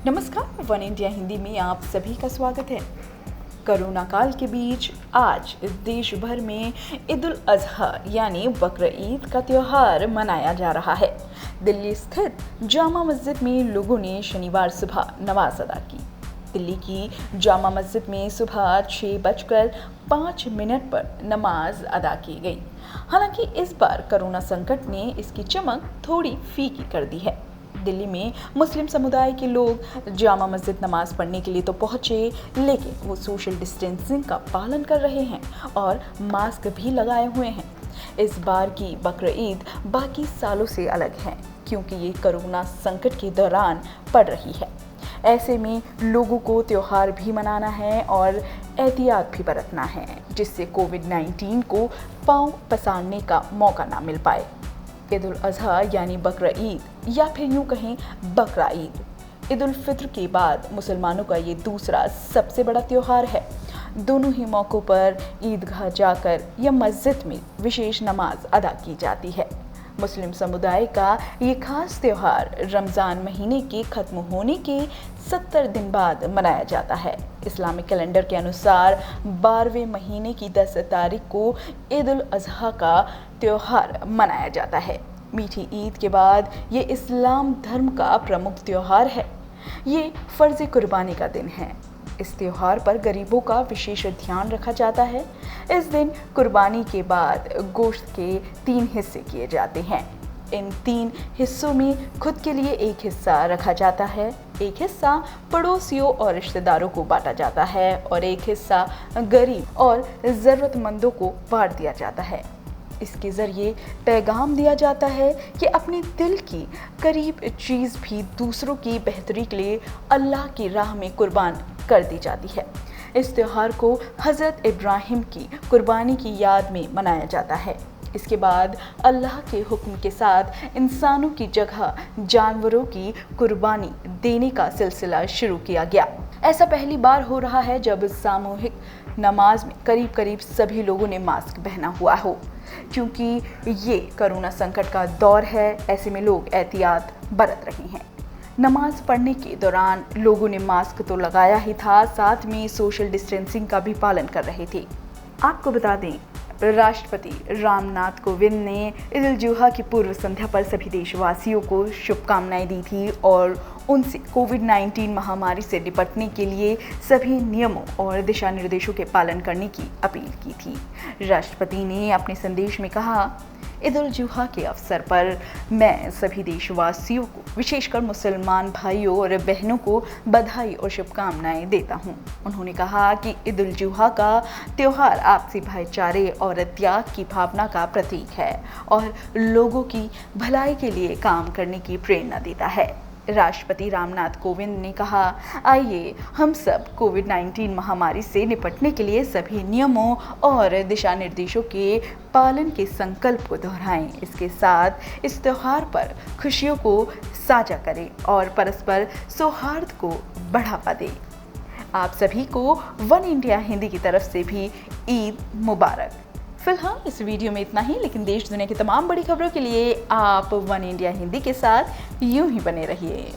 नमस्कार, one India Hindi में आप सभी का स्वागत है। कोरोना काल के बीच आज देश भर में ईद उल अजहा यानी बकर ईद का त्यौहार मनाया जा रहा है। दिल्ली स्थित जामा मस्जिद में लोगों ने शनिवार सुबह नमाज अदा की। दिल्ली की जामा मस्जिद में सुबह 6:05 पर नमाज अदा की गई। हालांकि इस बार कोरोना संकट ने इसकी चमक थोड़ी फीकी कर दी है। दिल्ली में मुस्लिम समुदाय के लोग जामा मस्जिद नमाज पढ़ने के लिए तो पहुंचे, लेकिन वो सोशल डिस्टेंसिंग का पालन कर रहे हैं और मास्क भी लगाए हुए हैं। इस बार की बकर ईद बाकी सालों से अलग है, क्योंकि ये कोरोना संकट के दौरान पड़ रही है। ऐसे में लोगों को त्योहार भी मनाना है और एहतियात भी बरतना है, जिससे कोविड-19 को पांव पसारने का मौका ना मिल पाए। ईद उल अजहा यानी बकर ईद या फिर यूँ कहें बकरा ईद, ईद उल फित्र के बाद मुसलमानों का ये दूसरा सबसे बड़ा त्यौहार है। दोनों ही मौक़ों पर ईदगाह जाकर या मस्जिद में विशेष नमाज अदा की जाती है। मुस्लिम समुदाय का ये खास त्यौहार रमज़ान महीने के ख़त्म होने के 70 दिन बाद मनाया जाता है। इस्लामिक कैलेंडर के अनुसार 12वें महीने की 10 तारीख को ईद उल अजहा का त्यौहार मनाया जाता है। मीठी ईद के बाद ये इस्लाम धर्म का प्रमुख त्यौहार है। ये फ़र्ज़ कुर्बानी का दिन है। इस त्यौहार पर गरीबों का विशेष ध्यान रखा जाता है। इस दिन कुर्बानी के बाद गोश्त के 3 हिस्से किए जाते हैं। इन 3 हिस्सों में खुद के लिए एक हिस्सा रखा जाता है, एक हिस्सा पड़ोसियों और रिश्तेदारों को बांटा जाता है और एक हिस्सा गरीब और ज़रूरतमंदों को बांट दिया जाता है। इसके ज़रिए पैगाम दिया जाता है कि अपने दिल की करीब चीज़ भी दूसरों की बेहतरी के लिए अल्लाह की राह में कुर्बान कर दी जाती है। इस त्यौहार को हज़रत इब्राहिम की कुर्बानी की याद में मनाया जाता है। इसके बाद अल्लाह के हुक्म के साथ इंसानों की जगह जानवरों की कुर्बानी देने का सिलसिला शुरू किया गया। ऐसा पहली बार हो रहा है जब सामूहिक नमाज में करीब सभी लोगों ने मास्क पहना हुआ हो। क्योंकि ये कोरोना संकट का दौर है, ऐसे में लोग एहतियात बरत रहे हैं। नमाज पढ़ने के दौरान लोगों ने मास्क तो लगाया ही था, साथ में सोशल डिस्टेंसिंग का भी पालन कर रहे थे। आपको बता दें, राष्ट्रपति रामनाथ कोविंद ने ईद उल जुहा की पूर्व संध्या पर सभी देशवासियों को शुभकामनाएं दी थी और उनसे कोविड-19 महामारी से निपटने के लिए सभी नियमों और दिशा निर्देशों के पालन करने की अपील की थी। राष्ट्रपति ने अपने संदेश में कहा, ईद उल जुहा के अवसर पर मैं सभी देशवासियों को, विशेषकर मुसलमान भाइयों और बहनों को बधाई और शुभकामनाएं देता हूं। उन्होंने कहा कि ईद उल जुहा का त्यौहार आपसी भाईचारे और त्याग की भावना का प्रतीक है और लोगों की भलाई के लिए काम करने की प्रेरणा देता है। राष्ट्रपति रामनाथ कोविंद ने कहा, आइए हम सब कोविड-19 महामारी से निपटने के लिए सभी नियमों और दिशा निर्देशों के पालन के संकल्प को दोहराएं। इसके साथ इस त्यौहार पर खुशियों को साझा करें और परस्पर सौहार्द को बढ़ावा दें। आप सभी को वन इंडिया हिंदी की तरफ से भी ईद मुबारक। फिलहाल इस वीडियो में इतना ही, लेकिन देश दुनिया की तमाम बड़ी खबरों के लिए आप वन इंडिया हिंदी के साथ यूं ही बने रहिए।